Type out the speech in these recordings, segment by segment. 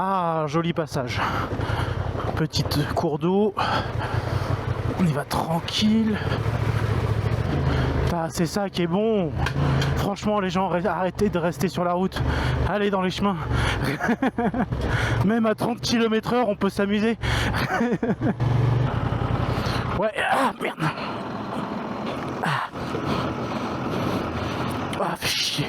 Ah, joli passage. Petite cours d'eau. On y va tranquille. C'est ça qui est bon. Franchement, les gens, arrêtez de rester sur la route. Allez dans les chemins. Même à 30 km/h, on peut s'amuser. Ouais, ah merde. Ah, fais chier.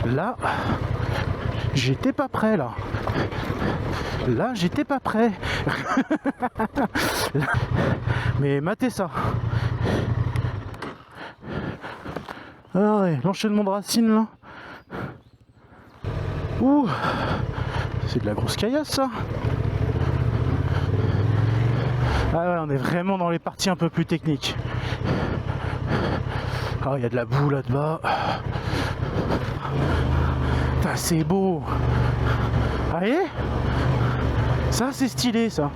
Là, j'étais pas prêt là. Là, j'étais pas prêt. Mais matez ça. Ah ouais, l'enchaînement de racines là. Ouh, c'est de la grosse caillasse ça. Ah ouais, on est vraiment dans les parties un peu plus techniques. Ah, il y a de la boue là-bas. C'est beau. Allez, ça c'est stylé ça.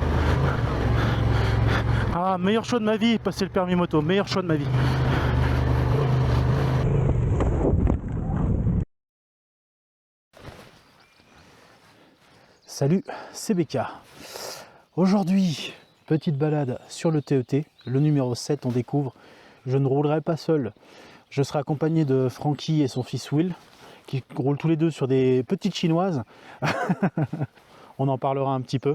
Ah, meilleur choix de ma vie, passer le permis moto, meilleur choix de ma vie. Salut, c'est BK. Aujourd'hui, petite balade sur le TET, le numéro 7, on découvre. Je ne roulerai pas seul, je serai accompagné de Francky et son fils Will, qui roulent tous les deux sur des petites chinoises. On en parlera un petit peu.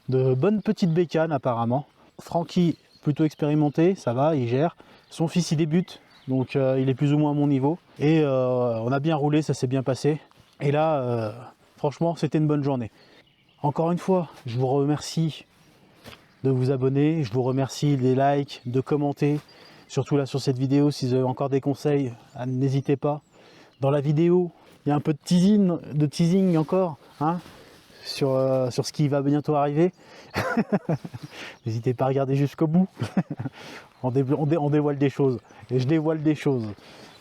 De bonnes petites bécanes apparemment. Francky, plutôt expérimenté, ça va, il gère. Son fils, il débute, donc il est plus ou moins à mon niveau. Et on a bien roulé, ça s'est bien passé. Et là, franchement, c'était une bonne journée. Encore une fois, je vous remercie de vous abonner. Je vous remercie des likes, de commenter. Surtout là sur cette vidéo, si vous avez encore des conseils, n'hésitez pas. Dans la vidéo, il y a un peu de teasing encore, hein, sur ce qui va bientôt arriver. N'hésitez pas à regarder jusqu'au bout. on dévoile des choses, et je dévoile des choses.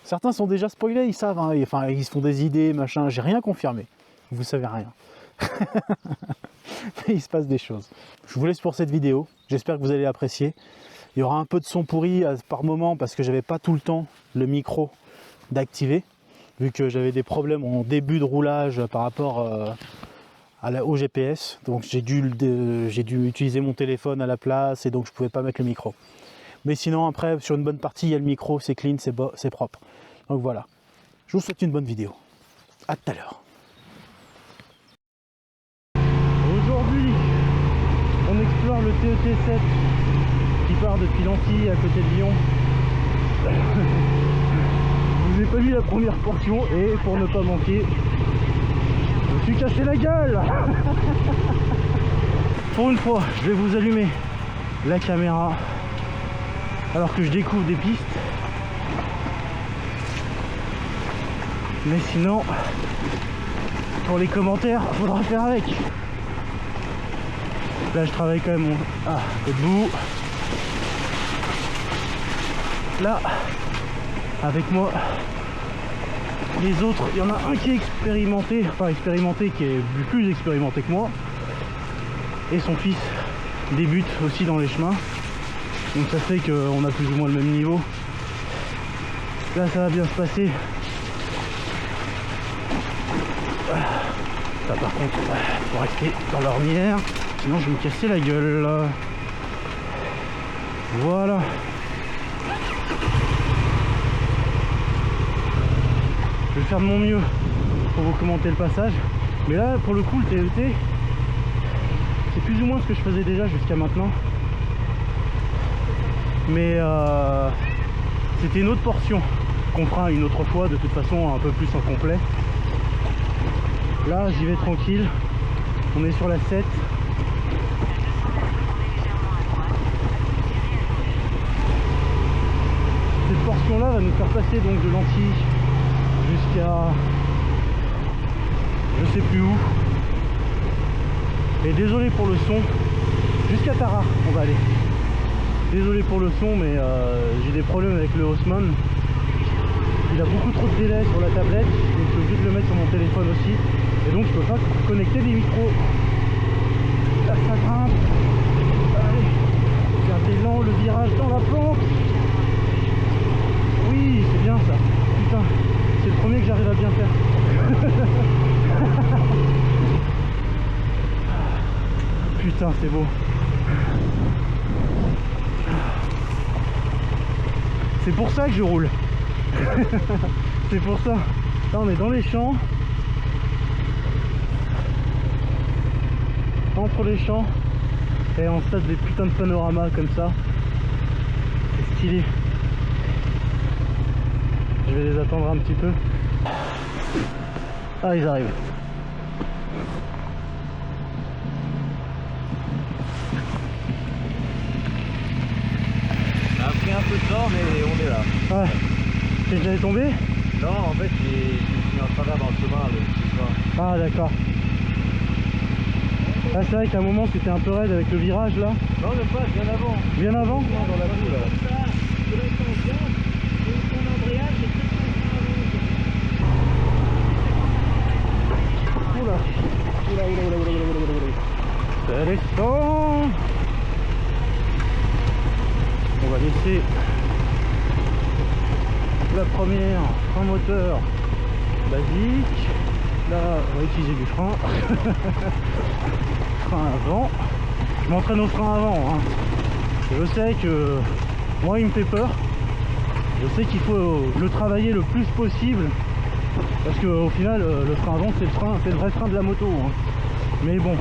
Certains sont déjà spoilés, ils savent, hein, enfin, ils se font des idées, machin. J'ai rien confirmé, vous savez rien. Mais il se passe des choses. Je vous laisse pour cette vidéo, j'espère que vous allez apprécier. Il y aura un peu de son pourri par moment parce que j'avais pas tout le temps le micro d'activer, vu que j'avais des problèmes en début de roulage par rapport au GPS. Donc j'ai dû utiliser mon téléphone à la place et donc je pouvais pas mettre le micro. Mais sinon après sur une bonne partie il y a le micro, c'est clean, c'est propre. Donc voilà. Je vous souhaite une bonne vidéo. À tout à l'heure. Aujourd'hui, on explore le TET 7 qui part depuis Lanty à côté de Lyon. Je vous ai pas vu la première portion et pour ne pas manquer, je me suis cassé la gueule. Pour une fois, je vais vous allumer la caméra alors que je découvre des pistes. Mais sinon, pour les commentaires, faudra faire avec. Là, je travaille quand même debout. Là, avec moi, les autres, il y en a un qui est expérimenté, qui est plus expérimenté que moi, et son fils débute aussi dans les chemins, donc ça fait qu'on a plus ou moins le même niveau. Là, ça va bien se passer. Ça, par contre, faut rester dans l'ornière, sinon je vais me casser la gueule. Voilà. Je vais faire de mon mieux pour vous commenter le passage. Mais là, pour le coup, le TET, c'est plus ou moins ce que je faisais déjà jusqu'à maintenant. Mais c'était une autre portion qu'on fera une autre fois, de toute façon, un peu plus en complet. Là, j'y vais tranquille. On est sur la 7. Cette portion-là va nous faire passer donc de Lanty jusqu'à je sais plus où, et désolé pour le son, jusqu'à Tara on va aller. Désolé pour le son, mais j'ai des problèmes avec le Haussmann, il a beaucoup trop de délai sur la tablette, donc je suis obligé de le mettre sur mon téléphone aussi, et donc je peux pas connecter des micros. Là ça grimpe, allez, regardez lent le virage dans la pente. Putain, c'est beau. C'est pour ça que je roule. C'est pour ça. Là on est dans les champs. Entre les champs. Et on se tape des putains de panoramas comme ça. C'est stylé. Je vais les attendre un petit peu. Ah, ils arrivent. On a pris un peu de temps, mais on est là. Ouais. T'es déjà tombé? Non, en fait, j'ai fini en travers dans le chemin ce soir. Ah, d'accord. Ah, c'est vrai qu'à un moment c'était un peu raide avec le virage là. Non, même pas, bien avant. Bien avant? Non, dans la boue là. Oula. Ça descend. On va laisser la première en moteur basique. Là, on va utiliser du frein. Frein avant. Je m'entraîne au frein avant. Hein. Je sais que moi il me fait peur. Je sais qu'il faut le travailler le plus possible. Parce qu'au final, le frein avant, c'est le vrai frein de la moto. Hein. Mais bon.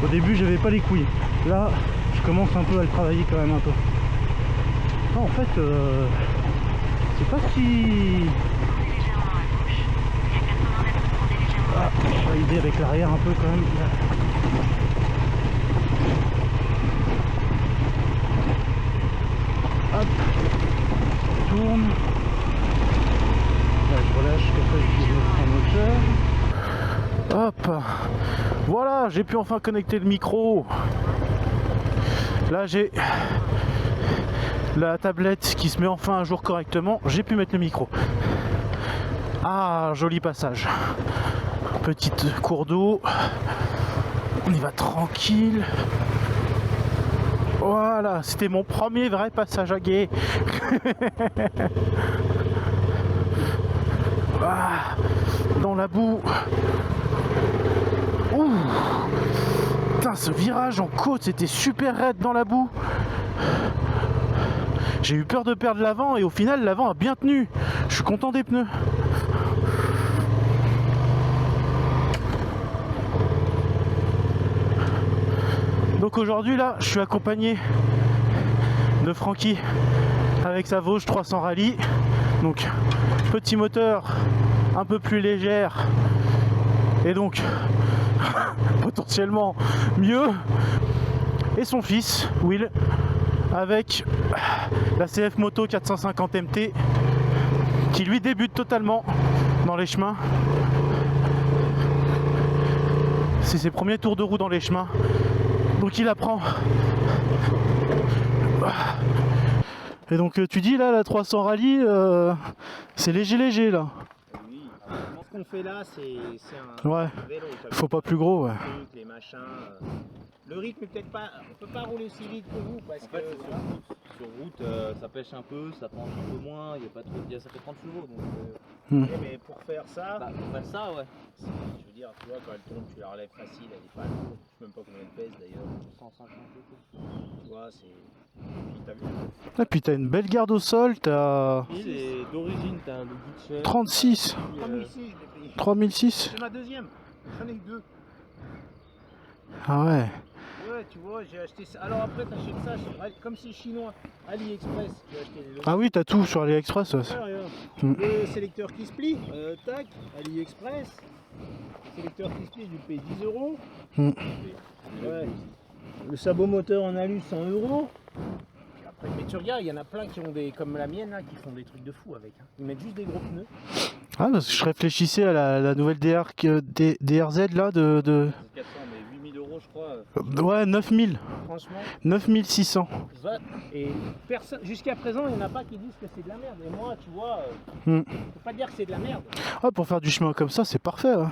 Au début, j'avais pas les couilles. Là, je commence un peu à le travailler quand même un peu. Non, en fait, c'est pas si... Ah, je vais aider avec l'arrière un peu quand même. Hop, je tourne. Là, je relâche, comme ça j'utilise le frein moteur. Hop, voilà, j'ai pu enfin connecter le micro. Là, j'ai la tablette qui se met enfin à jour correctement. J'ai pu mettre le micro. Ah, joli passage. Petite cours d'eau. On y va tranquille. Voilà, c'était mon premier vrai passage à gué. Ah, dans la boue. Ouh. Putain, ce virage en côte, c'était super raide dans la boue. J'ai eu peur de perdre l'avant et au final, l'avant a bien tenu. Je suis content des pneus. Donc aujourd'hui là, je suis accompagné de Francky avec sa Vosges 300 Rallye. Donc petit moteur un peu plus légère et donc potentiellement mieux. Et son fils Will avec la CF Moto 450 MT qui lui débute totalement dans les chemins. C'est ses premiers tours de roue dans les chemins. Donc il apprend. Et donc tu dis là la 300 Rallye c'est léger là. Oui, alors, ce qu'on fait là c'est Ouais. vélo. Faut pas plus gros ouais. Les machins. Le rythme peut-être pas. On peut pas rouler aussi vite que vous parce que sur route ça pêche un peu, ça penche un peu moins, il y a pas trop ça fait 30 chevaux donc oui, mais pour faire ça, pour faire ça ouais. Je veux dire, tu vois, quand elle tourne, tu la relèves facile, elle est pas lourde, je sais même pas combien elle pèse d'ailleurs. 150 Tu vois, c'est. T'as vu? Et puis t'as une belle garde au sol, t'as Et d'origine t'as le budget 36 3006, je l'ai payé. 3006. C'est ma deuxième, j'en ai eu deux. Ah ouais. Ouais, tu vois, j'ai acheté ça. Alors après, t'achètes ça, comme c'est chinois, AliExpress, j'ai acheté les deux. Ah oui, t'as tout sur AliExpress. Ouais. Ouais, regarde. Mm. Le sélecteur qui se plie, tac, AliExpress. Sélecteur qui se plie, je lui paye 10 €. Mm. Ouais. Le sabot moteur en alu, 100 €. Puis après, mais tu regardes, il y en a plein qui ont des, comme la mienne là, qui font des trucs de fou avec. Hein. Ils mettent juste des gros pneus. Ah parce que je réfléchissais à la nouvelle DRZ là de 400 mais 8000 € je crois. ouais 9000. Franchement, 9600. va. Et personne, jusqu'à présent, il n'y en a pas qui disent que c'est de la merde. Et moi, tu vois, Mm. je peux pas dire que c'est de la merde. Ah pour faire du chemin comme ça, c'est parfait. Hein. Moi,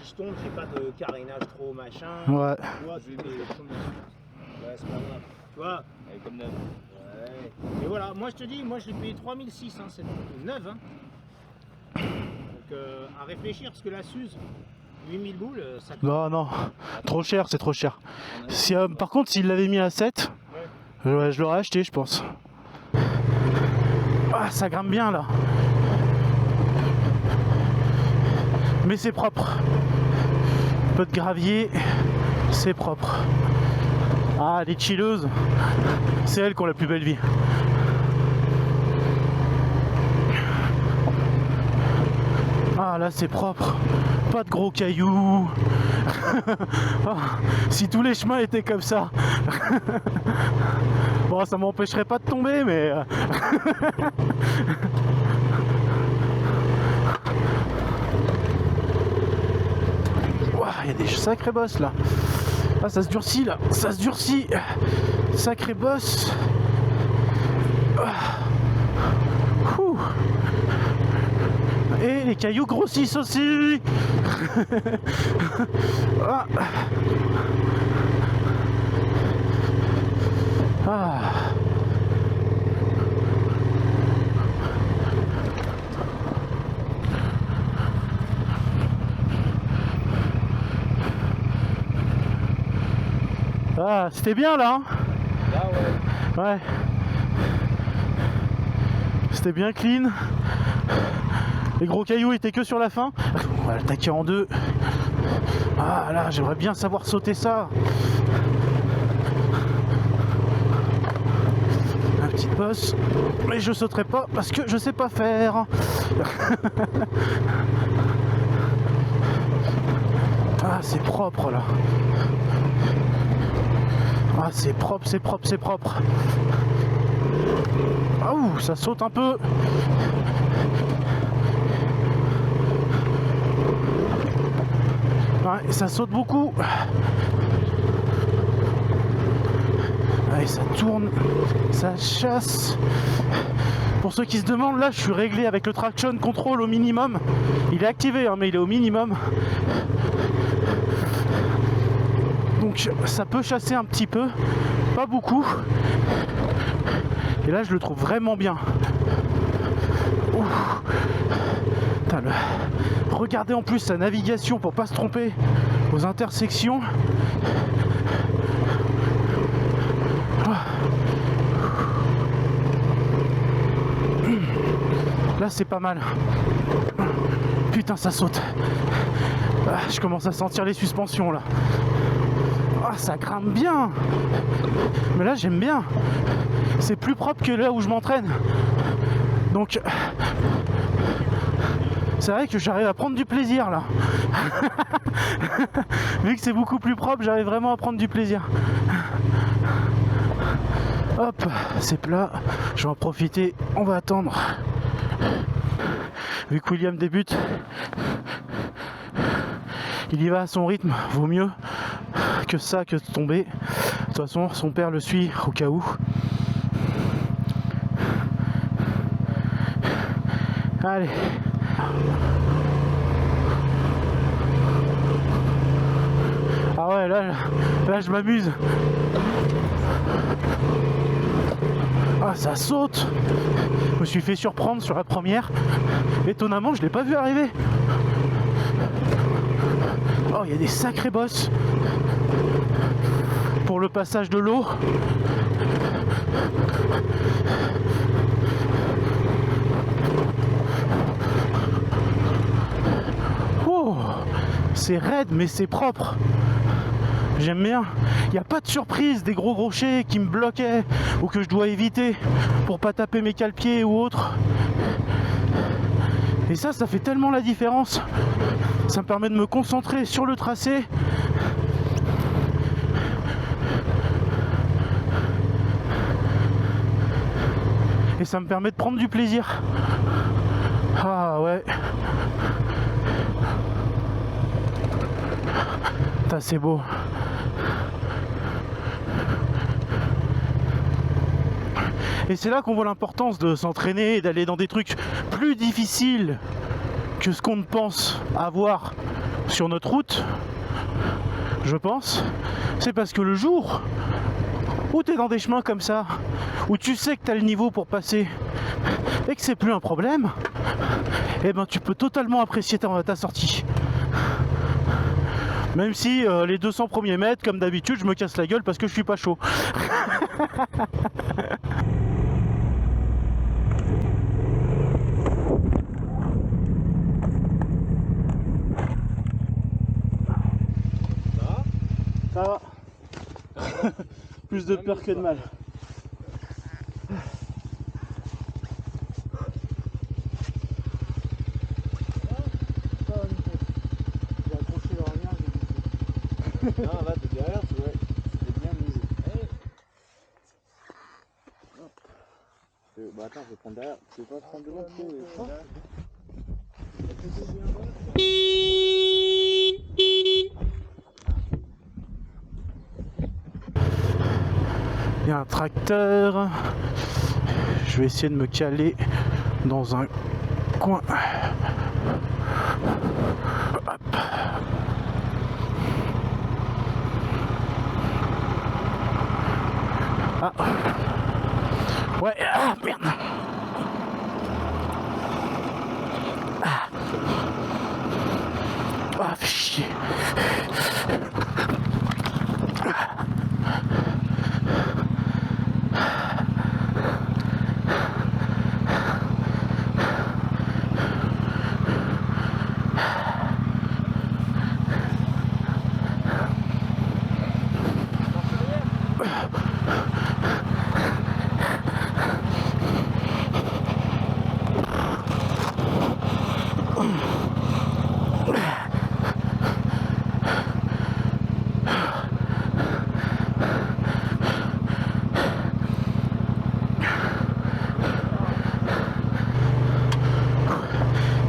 si je tombe, j'ai pas de carénage trop machin. Ouais. Tu vois, c'est ouais, c'est pas grave. Tu vois, Elle est comme neuf. ouais. Mais voilà, moi je te dis, moi je l'ai payé 3006, hein, c'est neuf. Hein. Donc à réfléchir, parce que la Suze, 8000 boules, ça coûte. Non, non, trop cher, c'est trop cher. Si, par contre, s'il l'avait mis à 7, je l'aurais acheté, je pense. Ah, ça grimpe bien là. Mais c'est propre. Un peu de gravier, c'est propre. Ah, les chilleuses, c'est elles qui ont la plus belle vie. Ah, là c'est propre. Pas de gros cailloux. Ah, si tous les chemins étaient comme ça. Bon, ça m'empêcherait pas de tomber, mais... Il y a des sacrés bosses là. Ah, ça se durcit là, ça se durcit. Sacré boss. Et les cailloux grossissent aussi. Ah. Ah. Ah, c'était bien là, hein. Là, ouais. Ouais. C'était bien clean. Les gros cailloux étaient que sur la fin. On va l'attaquer en deux. Ah là, j'aimerais bien savoir sauter ça. Un petit boss. Mais je sauterai pas parce que je sais pas faire. Ah, c'est propre là. Ah, c'est propre, c'est propre, c'est propre. Ah, ouh, ça saute un peu. Ouais, ça saute beaucoup. Ouais, ça tourne, ça chasse. Pour ceux qui se demandent, là, je suis réglé avec le traction control au minimum. Il est activé, hein, mais il est au minimum. Donc ça peut chasser un petit peu, pas beaucoup. Et là je le trouve vraiment bien. Putain, regardez en plus sa navigation pour pas se tromper aux intersections. Là c'est pas mal. Putain, ça saute. Je commence à sentir les suspensions là. Ah, ça grimpe bien. Mais là j'aime bien. C'est plus propre que là où je m'entraîne. Donc c'est vrai que j'arrive à prendre du plaisir là. Vu que c'est beaucoup plus propre, j'arrive vraiment à prendre du plaisir. Hop, c'est plat. Je vais en profiter. On va attendre. Vu que William débute, il y va à son rythme. Vaut mieux que ça que de tomber. De toute façon, son père le suit au cas où. Allez. Ah ouais, là je m'amuse. Ah, ça saute. Je me suis fait surprendre sur la première. Étonnamment, je l'ai pas vu arriver. Oh, il y a des sacrés bosses pour le passage de l'eau. Oh, c'est raide mais c'est propre. J'aime bien. Il n'y a pas de surprise des gros rochers qui me bloquaient ou que je dois éviter pour pas taper mes cale-pieds ou autre. Et ça fait tellement la différence. Ça me permet de me concentrer sur le tracé. Et ça me permet de prendre du plaisir. Ah ouais. Putain, c'est beau. Et c'est là qu'on voit l'importance de s'entraîner et d'aller dans des trucs plus difficiles que ce qu'on ne pense avoir sur notre route, je pense. C'est parce que le jour où tu es dans des chemins comme ça, où tu sais que tu as le niveau pour passer et que c'est plus un problème, eh ben tu peux totalement apprécier ta sortie. Même si les 200 premiers mètres, comme d'habitude, je me casse la gueule parce que je suis pas chaud. Ça va. Plus de peur que de mal. J'ai accroché le rien, j'ai Non, là, t'es derrière, tu vois. C'était bien misé. Bah attends, je vais prendre derrière. Tu veux pas prendre devant, tu sais. Il y a un tracteur. Je vais essayer de me caler dans un coin. Hop. Ah. Ouais, ah merde. Ah, ah fais chier.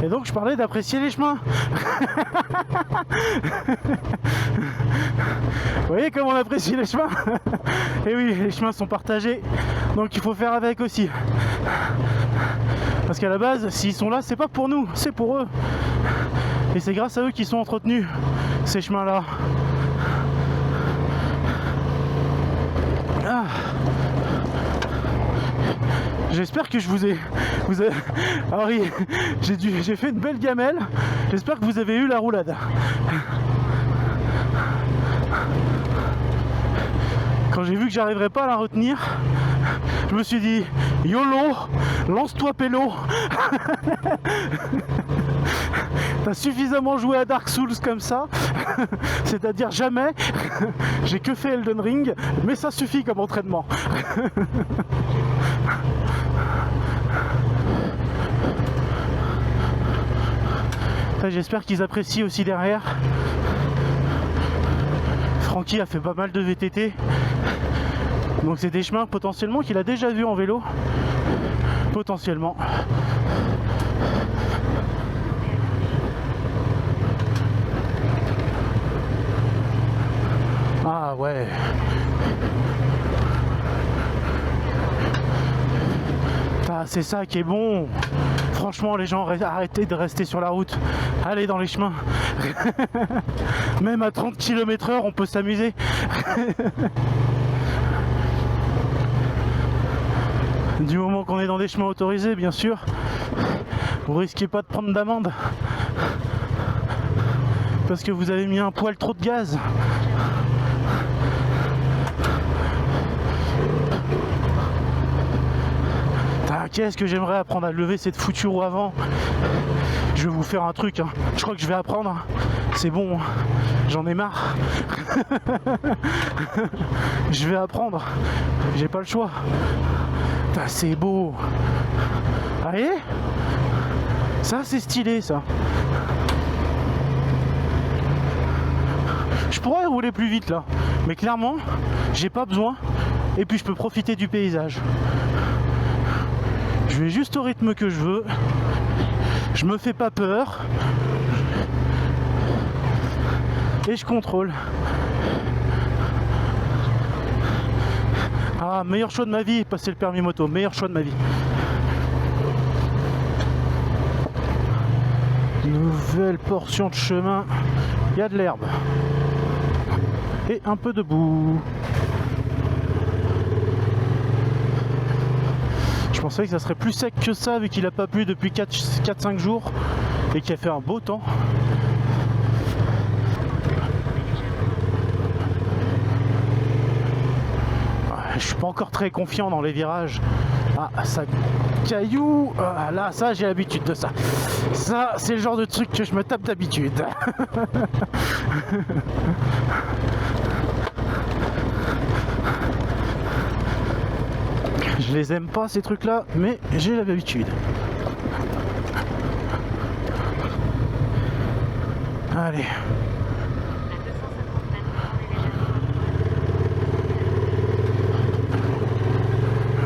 Et donc je parlais d'apprécier les chemins. Vous voyez comment on apprécie les chemins? Et oui, les chemins sont partagés, donc il faut faire avec aussi. Parce qu'à la base, s'ils sont là, c'est pas pour nous, c'est pour eux. Et c'est grâce à eux qu'ils sont entretenus, ces chemins-là. Ah. J'espère que je vous ai... Henri, j'ai fait une belle gamelle. J'espère que vous avez eu la roulade. Quand j'ai vu que j'arriverais pas à la retenir, je me suis dit, YOLO, lance-toi pélo. T'as suffisamment joué à Dark Souls comme ça, c'est-à-dire jamais. J'ai que fait Elden Ring, mais ça suffit comme entraînement. J'espère qu'ils apprécient aussi derrière. Francky a fait pas mal de VTT, donc c'est des chemins potentiellement qu'il a déjà vu en vélo, potentiellement. Ah ouais. Ah, c'est ça qui est bon. Franchement, les gens, arrêtez de rester sur la route. Allez dans les chemins. Même à 30 km/h, on peut s'amuser. Du moment qu'on est dans des chemins autorisés, bien sûr. Vous risquez pas de prendre d'amende. Parce que vous avez mis un poil trop de gaz. Qu'est-ce que j'aimerais apprendre à lever cette foutue roue avant. Je vais vous faire un truc, hein. Je crois que je vais apprendre. C'est bon, j'en ai marre. Je vais apprendre. J'ai pas le choix. C'est beau. Allez. Ça c'est stylé ça. Je pourrais rouler plus vite là. Mais clairement, j'ai pas besoin. Et puis je peux profiter du paysage. Je vais juste au rythme que je veux. Je me fais pas peur. Et je contrôle. Ah, meilleur choix de ma vie, passer le permis moto. Meilleur choix de ma vie. Nouvelle portion de chemin. Il y a de l'herbe. Et un peu de boue. Je pensais que ça serait plus sec que ça vu qu'il n'a pas plu depuis 4-5 jours et qu'il a fait un beau temps. je suis pas encore très confiant dans les virages. Ah, ça caillou. Ah, là, ça, j'ai l'habitude de ça. Ça, c'est le genre de truc que je me tape d'habitude. Je les aime pas ces trucs là, mais j'ai l'habitude. Allez.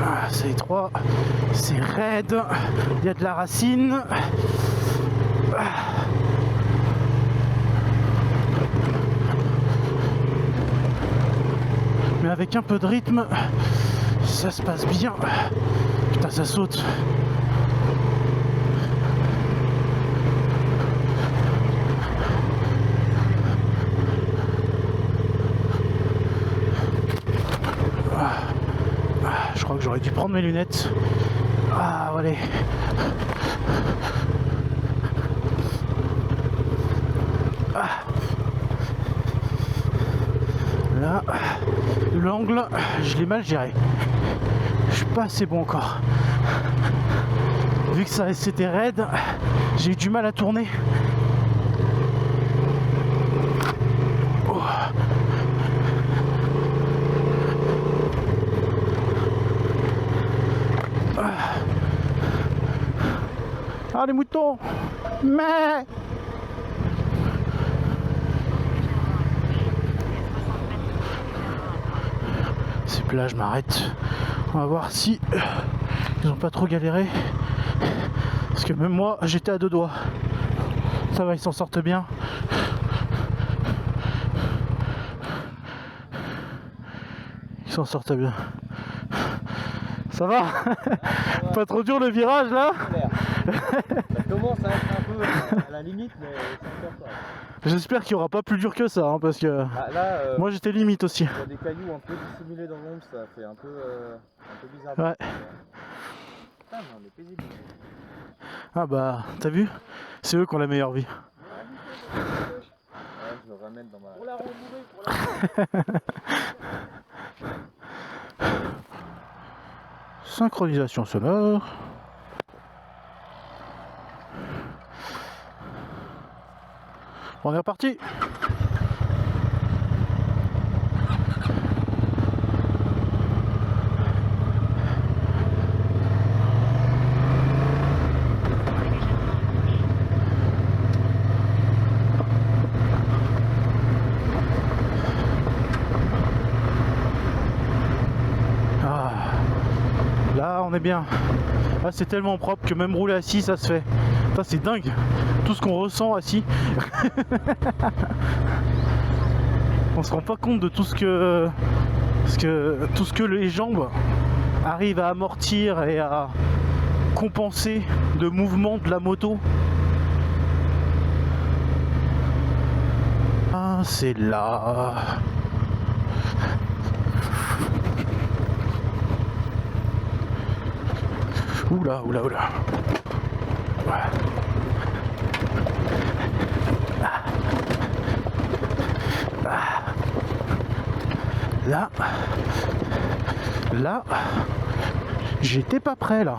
Ah, c'est étroit, c'est raide, il y a de la racine. Mais avec un peu de rythme, ça se passe bien. Putain, ça saute. Je crois que j'aurais dû prendre mes lunettes. Ah, allez. Là, l'angle, je l'ai mal géré. Je suis pas assez bon encore. Vu que ça c'était raide, j'ai eu du mal à tourner. Oh. Ah, les moutons! Mais c'est plat, je m'arrête. On va voir si ils ont pas trop galéré. Parce que même moi, j'étais à deux doigts. Ça va, ils s'en sortent bien. Ils s'en sortent bien. Ça va? Pas trop dur le virage là? Ça commence à être un peu à la limite, mais c'est encore ça. J'espère qu'il n'y aura pas plus dur que ça, hein, parce que Ah, là, moi j'étais limite aussi. il y a des cailloux un peu dissimulés dans l'ombre, ça fait un peu bizarre. Ouais. Putain, mais on est paisible. Ah bah, t'as vu? C'est eux qui ont la meilleure vie. Ouais, je le ramène dans ma... Pour la rembourrer, Synchronisation sonore. On est reparti. Là, on est bien. Là, c'est tellement propre que même rouler assis, ça se fait. Ça, c'est dingue. Tout ce qu'on ressent assis. On se rend pas compte de tout ce que les jambes arrivent à amortir et à compenser de mouvement de la moto. Ah, c'est là. Oula, oula, oula. Là, j'étais pas prêt là.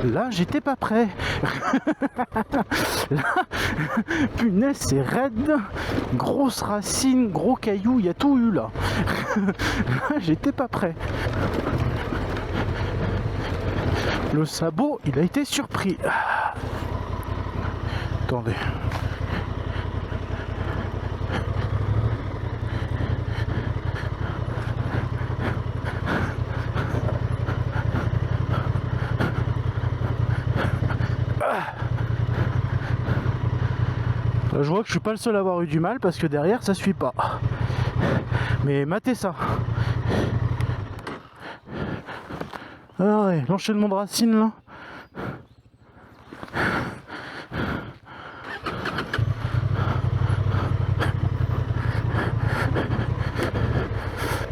Là, j'étais pas prêt. Là, punaise, c'est raide. Grosse racine, gros caillou, il y a tout eu là. Là, j'étais pas prêt. Le sabot, il a été surpris. Attendez. Je vois que je suis pas le seul à avoir eu du mal parce que derrière ça suit pas. Mais matez ça. Ah ouais, l'enchaînement de racines là.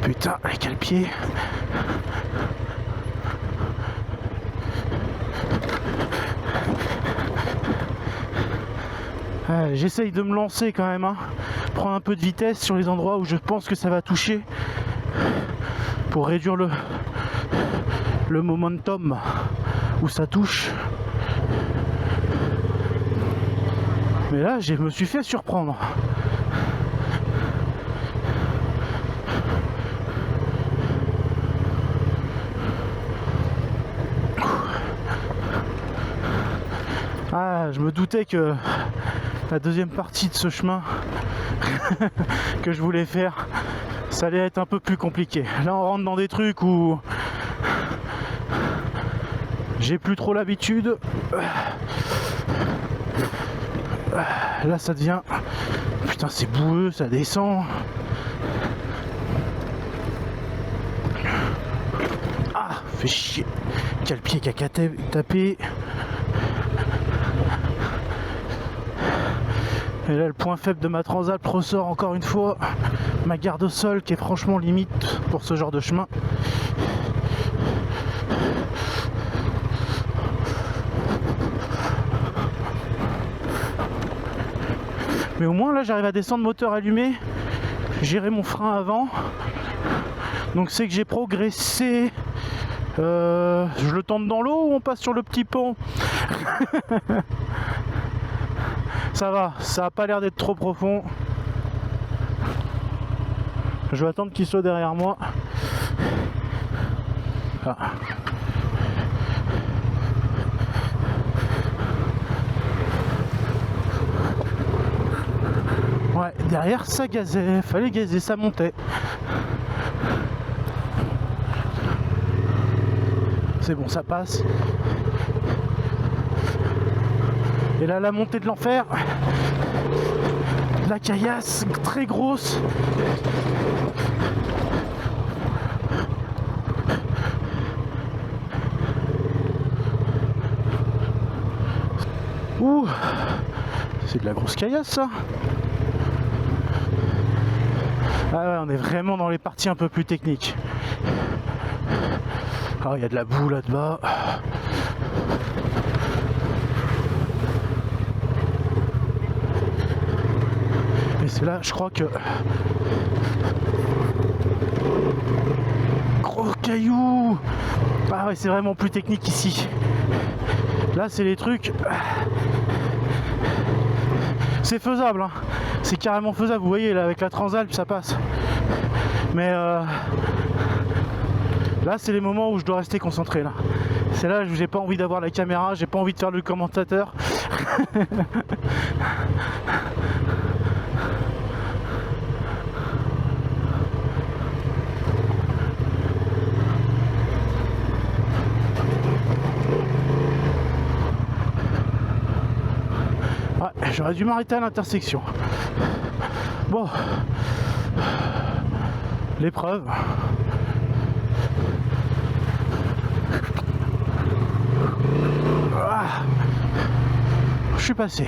Putain, avec quel pied. J'essaye de me lancer quand même, hein. Prendre un peu de vitesse sur les endroits où je pense que ça va toucher. pour réduire le momentum où ça touche. Mais là, je me suis fait surprendre. Ah, je me doutais que la deuxième partie de ce chemin que je voulais faire, ça allait être un peu plus compliqué. Là, on rentre dans des trucs où j'ai plus trop l'habitude. Là, ça devient... Putain, c'est boueux, ça descend. Ah, fait chier. Quel pied qui a tapé. Et là, le point faible de ma Transalp ressort encore une fois. Ma garde au sol qui est franchement limite pour ce genre de chemin. Mais au moins là, j'arrive à descendre moteur allumé, gérer mon frein avant. Donc c'est que j'ai progressé. Je le tente dans l'eau ou on passe sur le petit pont? Ça va, ça a pas l'air d'être trop profond. Je vais attendre qu'il soit derrière moi. Ah. Ouais, derrière ça gazait, fallait gazer, ça montait. C'est bon, ça passe. Et là, la montée de l'enfer. La caillasse très grosse. Ouh, c'est de la grosse caillasse ça. Ah ouais, on est vraiment dans les parties un peu plus techniques. Ah, il y a de la boue là-bas. Et c'est là, je crois que... Gros cailloux. Ah ouais, c'est vraiment plus technique ici. Là, c'est les trucs... C'est faisable, hein. C'est carrément faisable. Vous voyez, là, avec la Transalp, ça passe. Mais là, c'est les moments où je dois rester concentré. Là, c'est là où j'ai pas envie d'avoir la caméra, j'ai pas envie de faire le commentateur. Ouais, j'aurais dû m'arrêter à l'intersection. Bon, l'épreuve. Ah, je suis passé.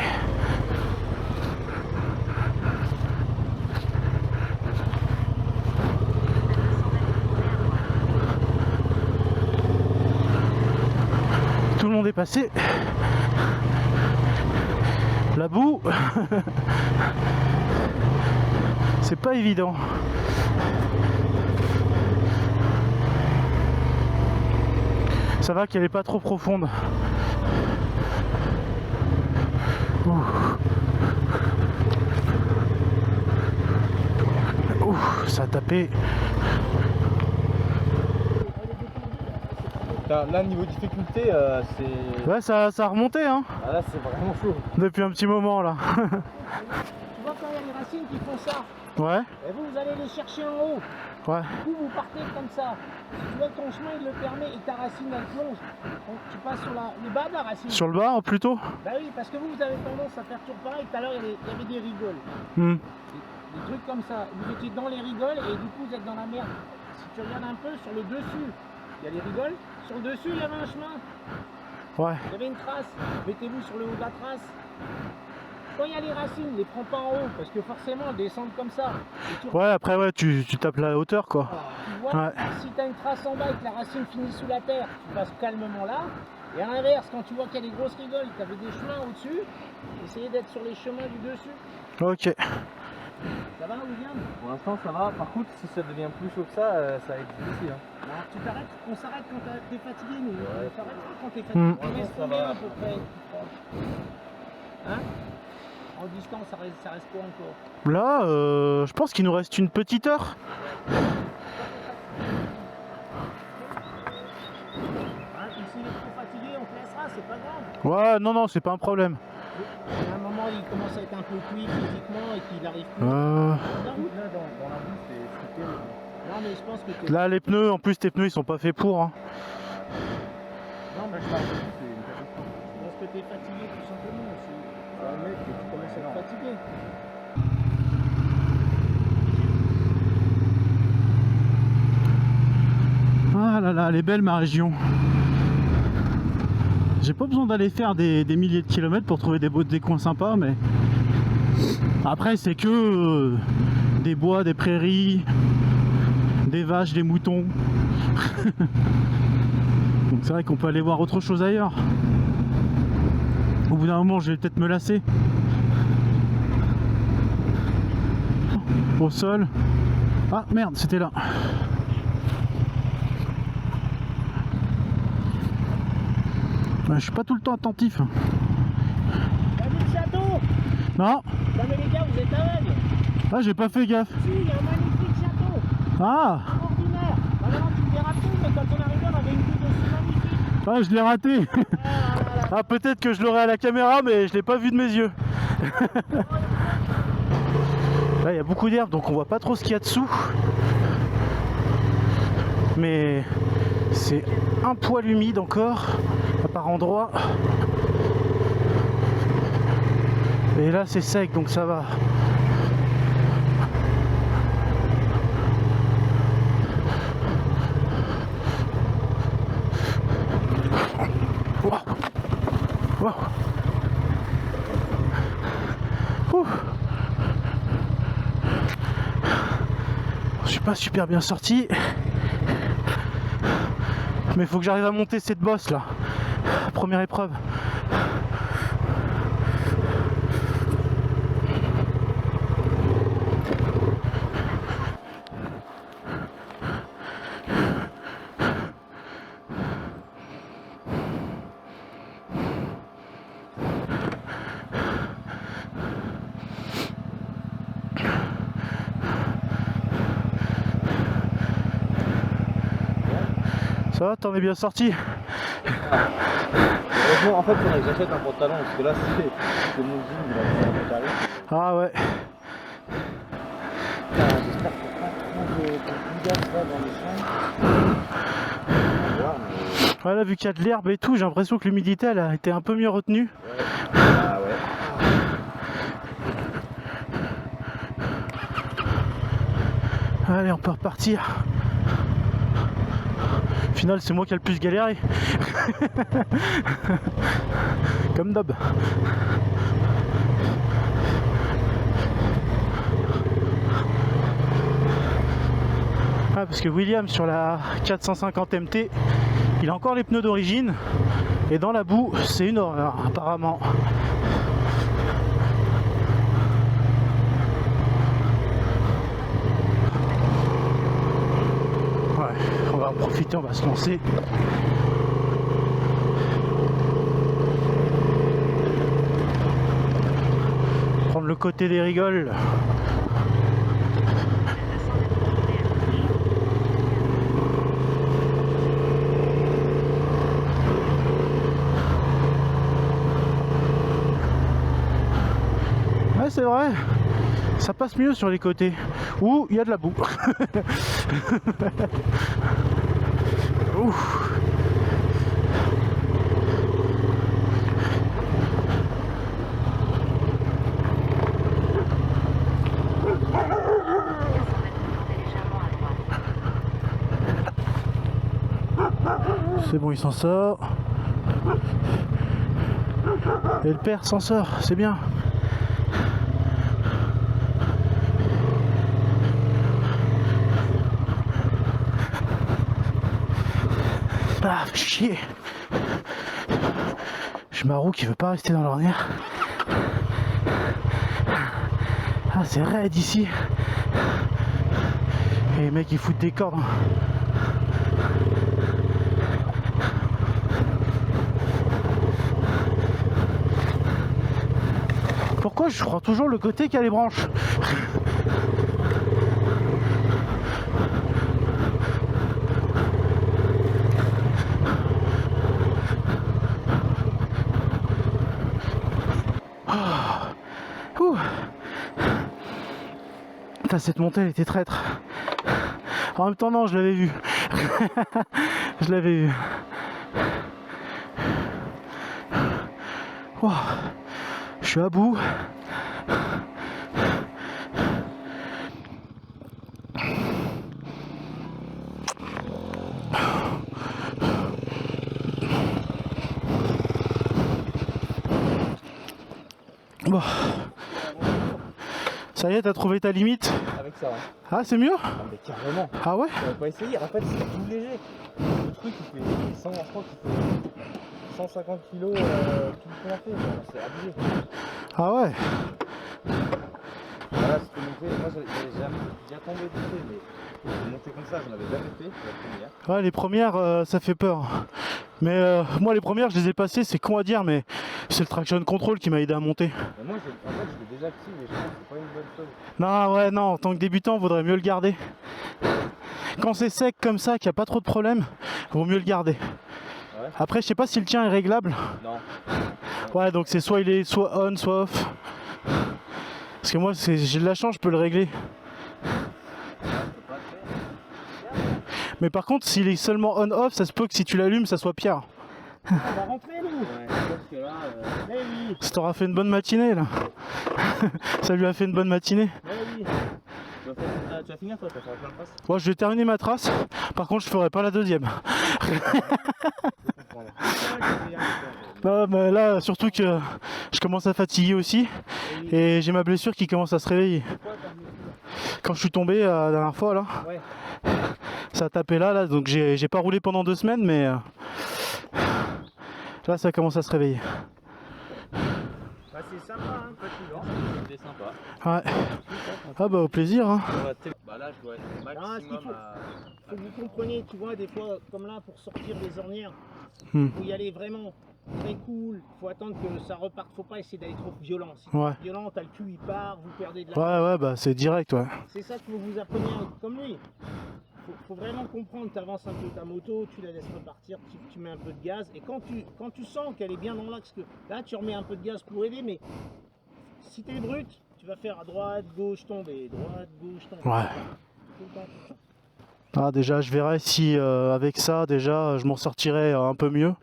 Tout le monde est passé. La boue, c'est pas évident. Ça va qu'elle est pas trop profonde. Ouh. Ouh, ça a tapé. Là, niveau difficulté, c'est... Ouais, ça a remonté, hein. Ah, là, c'est vraiment chaud. Depuis un petit moment, là. Tu vois quand il y a les racines qui font ça, Ouais, et vous allez les chercher en haut. ouais. Du coup, vous partez comme ça. Si tu vois que ton chemin il le permet et que ta racine elle plonge, donc tu passes sur le bas de la racine. Sur le bas, plutôt. Bah oui, parce que vous avez tendance à faire toujours pareil. Tout à l'heure, il y avait des rigoles. Hmm. Des trucs comme ça. Vous étiez dans les rigoles et du coup, vous êtes dans la merde. Si tu regardes un peu sur le dessus, il y a les rigoles. Sur le dessus, il y avait un chemin. Ouais. Il y avait une trace. Mettez-vous sur le haut de la trace. Quand il y a les racines, les prends pas en haut parce que forcément, elles descendent comme ça. Et tu Ouais, après, ouais, tu tapes la hauteur, quoi. Tu vois, Ouais. si tu as une trace en bas et que la racine finit sous la terre, tu passes calmement là. Et à l'inverse, quand tu vois qu'il y a des grosses rigoles, tu avais des chemins au-dessus, essayez d'être sur les chemins du dessus. Ok. Ça va, William? Pour l'instant ça va, par contre si ça devient plus chaud que ça, ça va être difficile. Hein. Alors, tu t'arrêtes, on s'arrête quand t'es fatigué, nous. Ouais. On s'arrête quand t'es fatigué. Mm. On laisse Ça combien va. à peu près? Hein? En distance, ça reste quoi encore? Là, je pense qu'il nous reste une petite heure. Hein, puis s'il est trop fatigué, on te laissera, c'est pas grave. Ouais, non, non, c'est pas un problème. Et à un moment, il commence à être un peu cuit physiquement et qu'il arrive plus. Euh, La route. Là dans la boue c'est terrible. Non, mais je pense que t'es... là, les pneus, en plus, tes pneus, ils sont pas faits pour. Hein. Non, mais Là je parle de boue, c'est une catastrophe. je pense que t'es fatigué tout simplement aussi. C'est un mec que tu commences à être fatigué. Ah là là, elle est belle ma région. J'ai pas besoin d'aller faire des milliers de kilomètres pour trouver des coins sympas, mais après c'est que des bois, des prairies, des vaches, des moutons. Donc c'est vrai qu'on peut aller voir autre chose ailleurs. Au bout d'un moment, je vais peut-être me lasser. Au sol. Ah merde, c'était là. Je suis pas tout le temps attentif. T'as vu le château? Non, Non, mais les gars, vous êtes aveugles. ah j'ai pas fait gaffe. Si, il y a un magnifique château. Ah, Ordinaire. Bah, maintenant, tu le verras plus, mais quand on arrivait, on avait une vue dessus magnifique. ah je l'ai raté. Voilà. Ah peut-être que je l'aurai à la caméra, mais je l'ai pas vu de mes yeux. Là il y a beaucoup d'herbe, donc on voit pas trop ce qu'il y a dessous. Mais c'est un poil humide encore, par endroits. Et là c'est sec, donc ça va. Wow. Wow. Ouh. Je suis pas super bien sorti, mais il faut que j'arrive à monter cette bosse là. Première épreuve. Ça va, t'en es bien sorti? Heureusement, en fait, faudrait que j'achète un pantalon parce que là, c'est mon jean, il va me carré. Ah ouais. J'espère qu'il n'y a pas trop de gaz là dans les chambres. On va voir, mais... Voilà, vu qu'il y a de l'herbe et tout, j'ai l'impression que l'humidité elle a été un peu mieux retenue. Ouais. Ah ouais. Allez, on peut repartir. Au final, c'est moi qui ai le plus galéré. Comme d'hab. Ah, parce que William, sur la 450 MT, il a encore les pneus d'origine. Et dans la boue, c'est une horreur, apparemment. On va en profiter, on va se lancer. Prendre le côté des rigoles. Ouais, c'est vrai. Ça passe mieux sur les côtés où il y a de la boue. Ouf. C'est bon, il s'en sort. Et le père s'en sort, c'est bien. Ah, chier. J'ai ma roue qui veut pas rester dans l'ornière. Ah, c'est raide ici. Et les mecs ils foutent des cordes. Pourquoi je prends toujours le côté qui a les branches? Ouh. Putain, cette montée elle était traître. En même temps non, je l'avais vu. Je l'avais vu. Wow. Je suis à bout. Bon. Ça y est, t'as trouvé ta limite? Avec ça. Hein. Ah, c'est mieux? Ah, mais carrément. Ah ouais? On va pas essayer. En fait, c'est tout léger. Le truc, il fait 100, je crois qu'il fait 150 kilos tout le temps fait. C'est abusé. Ah ouais? Voilà, c'était monté. Moi, j'avais jamais déjà tombé du pied, mais monter comme ça, j'en avais jamais fait. C'est la première. Ouais, les premières, ça fait peur. Mais moi, les premières, je les ai passées, c'est con à dire, mais c'est le traction control qui m'a aidé à monter. Mais moi, en fait, je l'ai déjà pris, mais je pense que c'est pas une bonne chose. Non, ouais, non, en tant que débutant, vaudrait mieux le garder. Quand c'est sec comme ça, qu'il n'y a pas trop de problème, vaut mieux le garder. Ouais. Après, je sais pas si le tien est réglable. Non. Ouais, donc c'est soit il est soit on, soit off. Parce que moi, j'ai de la chance, je peux le régler. Mais par contre, s'il est seulement on-off, ça se peut que si tu l'allumes, ça soit pire. On va rentrer, nous. Ouais, parce que là, Eh oui, Ça t'aura fait une bonne matinée, là. Ça lui a fait une bonne matinée. eh oui. tu vas finir toi, tu vas faire plein de passes. Moi, je vais terminer ma trace. Par contre, je ferai pas la deuxième. Non, mais là, surtout que je commence à fatiguer aussi. Et j'ai ma blessure qui commence à se réveiller. Quand je suis tombé la dernière fois, là, Ouais. ça a tapé là, donc j'ai pas roulé pendant 2 semaines, mais là, ça commence à se réveiller. Bah, c'est sympa, hein, pas toujours. C'était sympa. Ouais. Ah bah au plaisir, hein. Bah là, je dois être Non, ce qu'il maximum faut- à... Faut que vous compreniez, tu vois, des fois, comme là, pour sortir des ornières, Hmm. faut y aller vraiment très cool. Faut attendre que ça reparte. Faut pas essayer d'aller trop violent. Si Ouais. t'es violent, t'as le cul, il part, vous perdez de la... Ouais, bah c'est direct, ouais. C'est ça que vous apprenez comme lui. Faut vraiment comprendre, tu avances un peu ta moto, tu la laisses repartir, tu mets un peu de gaz. Et quand tu sens qu'elle est bien dans l'axe, que là tu remets un peu de gaz pour aider, mais si tu es brut, tu vas faire à droite, gauche, tomber, droite, gauche, tomber. Ouais. Tout le temps, tout le temps. Ah, déjà, je verrai si avec ça, déjà, je m'en sortirai un peu mieux.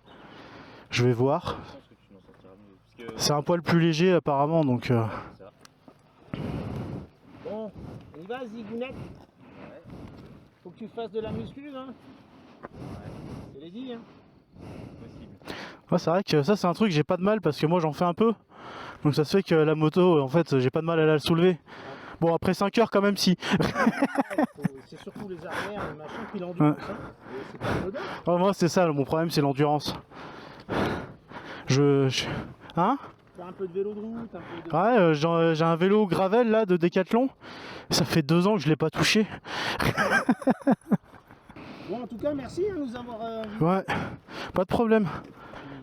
Je vais voir. Je pense que tu m'en sortiras mieux. Parce que... C'est un poil plus léger apparemment, donc... C'est ça. Bon, on y va, Zigounette. Faut que tu fasses de la muscu, hein. Je l'ai dit, hein. Possible. Ouais, c'est vrai que ça, c'est un truc, j'ai pas de mal parce que moi, j'en fais un peu. Donc ça se fait que la moto, en fait, j'ai pas de mal à la soulever. Bon, après 5 heures quand même, si. C'est surtout les arrières, les machins, puis l'endurance. Hein. Et c'est pas anodin. Ouais, moi, c'est ça, mon problème, c'est l'endurance. Hein? Faire un peu de vélo de route, un peu de... Ouais, j'ai un vélo gravel là de Décathlon. Ça fait 2 ans que je l'ai pas touché. Bon, en tout cas, merci de nous avoir vu. Ouais, pas de problème.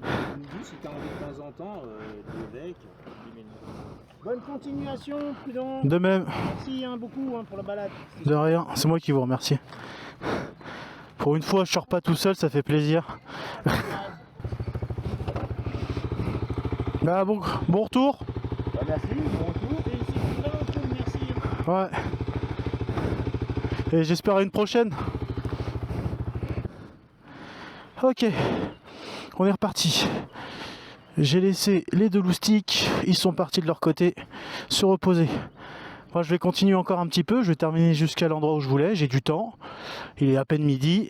Tu nous dis si t'as envie de temps en temps, avec. Bonne continuation, prudent. De même, Merci hein, beaucoup hein, pour la balade. de rien, c'est moi qui vous remercie. Pour une fois, je sors pas tout seul, ça fait plaisir. Bah bon retour. Bah, merci, bon retour. Et c'est vraiment cool, merci. Ouais. Et j'espère à une prochaine. Ok, on est reparti. J'ai laissé les 2 loustiques, ils sont partis de leur côté se reposer. Moi je vais continuer encore un petit peu, je vais terminer jusqu'à l'endroit où je voulais, j'ai du temps. Il est à peine midi.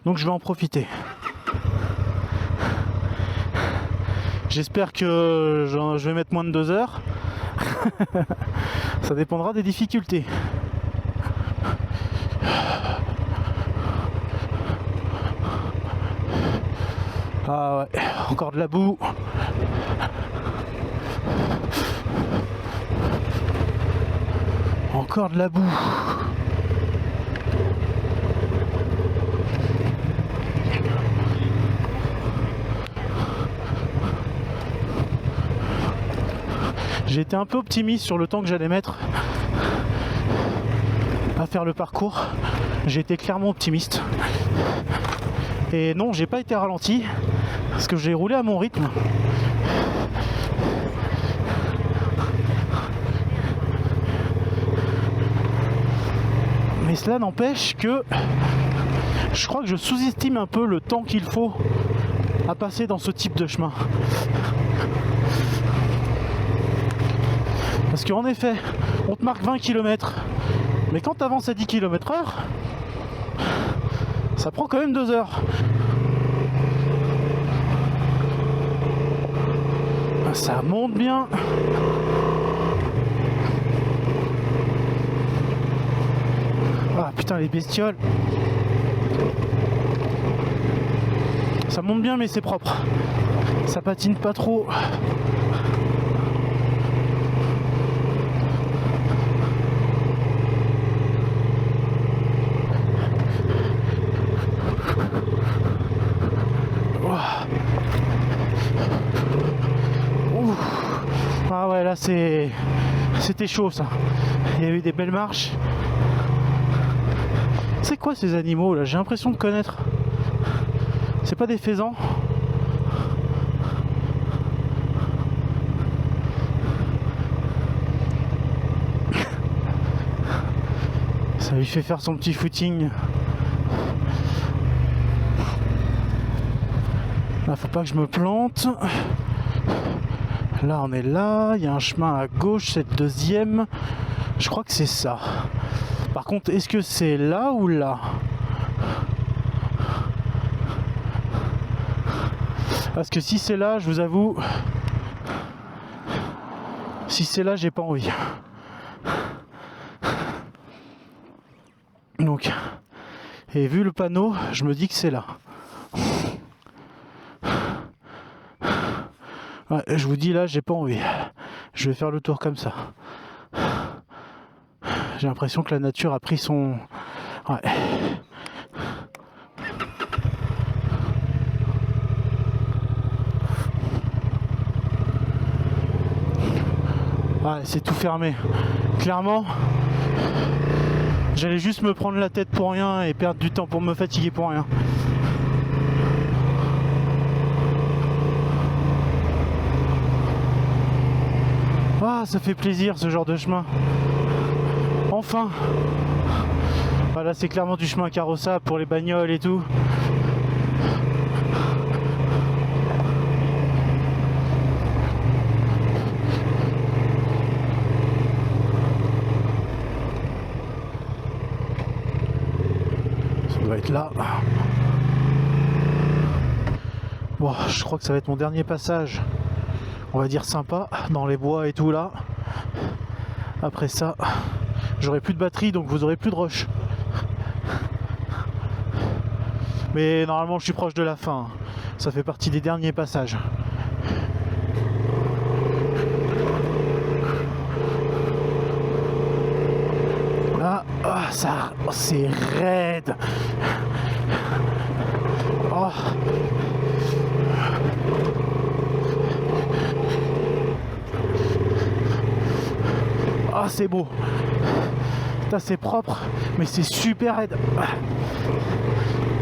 Donc je vais en profiter. J'espère que je vais mettre moins de 2 heures. Ça dépendra des difficultés. Ah ouais, encore de la boue. encore de la boue. J'ai été un peu optimiste sur le temps que j'allais mettre à faire le parcours. J'ai été clairement optimiste. Et non, j'ai pas été ralenti parce que j'ai roulé à mon rythme. Mais cela n'empêche que je crois que je sous-estime un peu le temps qu'il faut à passer dans ce type de chemin. Parce qu'en effet, on te marque 20 km, mais quand tu avances à 10 km/h, ça prend quand même 2 heures. Ça monte bien. Ah putain, les bestioles. Ça monte bien, mais c'est propre. Ça patine pas trop. Ah ouais, là c'était chaud ça. Il y a eu des belles marches. C'est quoi ces animaux là? J'ai l'impression de connaître. C'est pas des faisans? Ça lui fait faire son petit footing. Là, faut pas que je me plante. Là, on est là. Il y a un chemin à gauche, c'est le deuxième. Je crois que c'est ça. Par contre, est-ce que c'est là ou là? Parce que si c'est là, je vous avoue, si c'est là, j'ai pas envie. Donc, et vu le panneau, je me dis que c'est là. Ouais, je vous dis là, j'ai pas envie. Je vais faire le tour comme ça. J'ai l'impression que la nature a pris son... Ouais. Ouais, c'est tout fermé. Clairement, j'allais juste me prendre la tête pour rien et perdre du temps pour me fatiguer pour rien. Ah, ça fait plaisir ce genre de chemin. Enfin. Voilà, c'est clairement du chemin carrossable pour les bagnoles et tout. Ça doit être là. Bon, je crois que ça va être mon dernier passage. On va dire sympa, dans les bois et tout là. Après ça, j'aurai plus de batterie, donc vous aurez plus de rush. Mais normalement je suis proche de la fin. Ça fait partie des derniers passages. Là, ça, c'est raide. Oh. Ah, c'est beau. Putain, c'est propre, mais c'est super raide.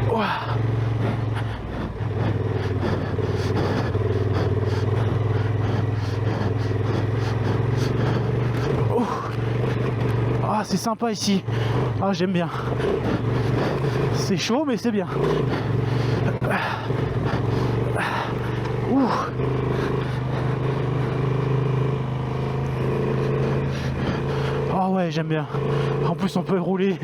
Oh. Oh. Ah, c'est sympa ici. Ah, j'aime bien. C'est chaud, mais c'est bien. Ouh. Oh ouais, j'aime bien. En plus, on peut rouler.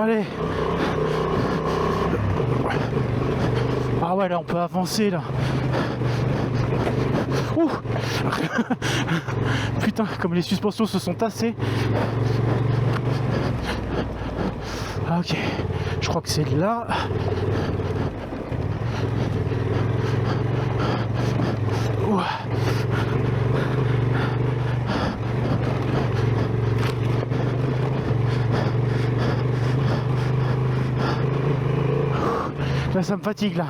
Allez. Ah ouais, là, on peut avancer, là. Ouh. Putain, comme les suspensions se sont tassées. Ah, ok. Je crois que c'est là. Ouh. Là ça me fatigue là.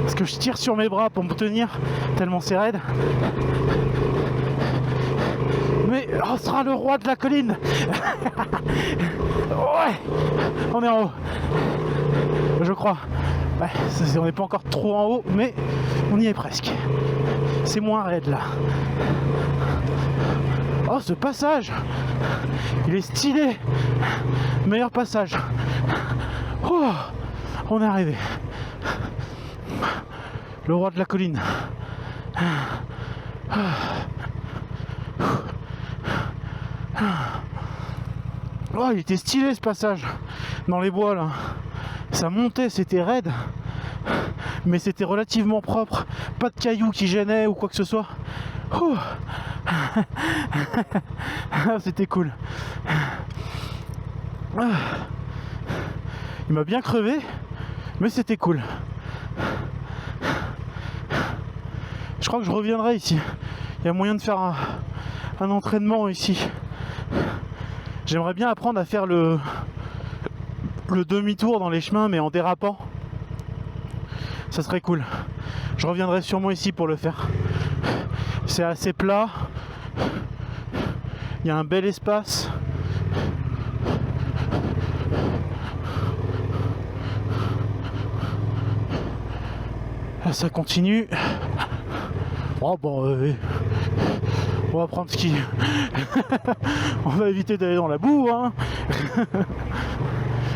Parce que je tire sur mes bras pour me tenir, tellement c'est raide. Mais on sera le roi de la colline. Ouais, on est en haut. Je crois. Ouais, on n'est pas encore trop en haut, mais on y est presque. C'est moins raide là. Oh, ce passage, il est stylé. Meilleur passage. Oh, on est arrivé. Le roi de la colline. Oh, il était stylé ce passage dans les bois là. Ça montait, c'était raide, mais c'était relativement propre. Pas de cailloux qui gênaient ou quoi que ce soit. C'était cool. Il m'a bien crevé, mais c'était cool. Je crois que je reviendrai ici. Il y a moyen de faire un entraînement ici. J'aimerais bien apprendre à faire le demi-tour dans les chemins, mais en dérapant. Ça serait cool. Je reviendrai sûrement ici pour le faire. C'est assez plat. Il y a un bel espace. Là, ça continue. Oh bon, on va prendre ce qui... On va éviter d'aller dans la boue, hein.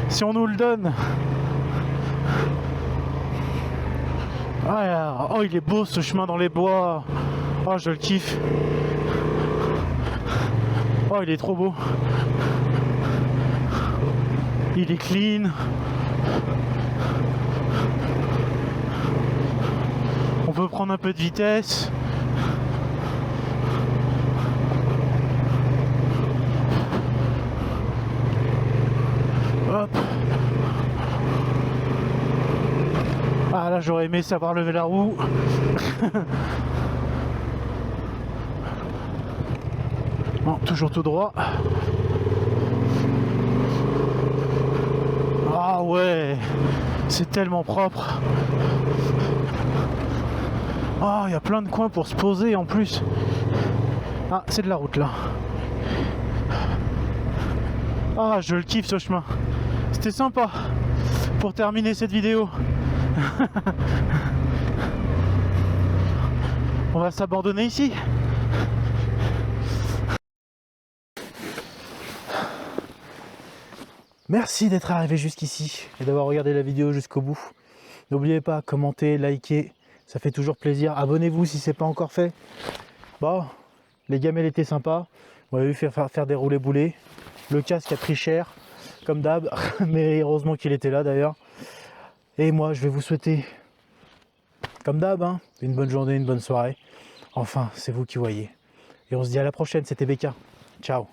Si on nous le donne. Ah, oh, il est beau ce chemin dans les bois. Oh, je le kiffe. Oh, il est trop beau. Il est clean. On peut prendre un peu de vitesse. Hop. Ah là, j'aurais aimé savoir lever la roue. Non, toujours tout droit. Ah ouais, c'est tellement propre. Ah, il y a plein de coins pour se poser en plus. Ah, c'est de la route là. Ah, je le kiffe ce chemin. C'était sympa pour terminer cette vidéo. On va s'abandonner ici. Merci d'être arrivé jusqu'ici et d'avoir regardé la vidéo jusqu'au bout. N'oubliez pas, commentez, likez, ça fait toujours plaisir. Abonnez-vous si ce n'est pas encore fait. Bon, les gamelles étaient sympas. On a vu faire des roulés-boulés. Le casque a pris cher, comme d'hab, mais heureusement qu'il était là d'ailleurs. Et moi, je vais vous souhaiter, comme d'hab, hein, une bonne journée, une bonne soirée. Enfin, c'est vous qui voyez. Et on se dit à la prochaine, c'était BK. Ciao.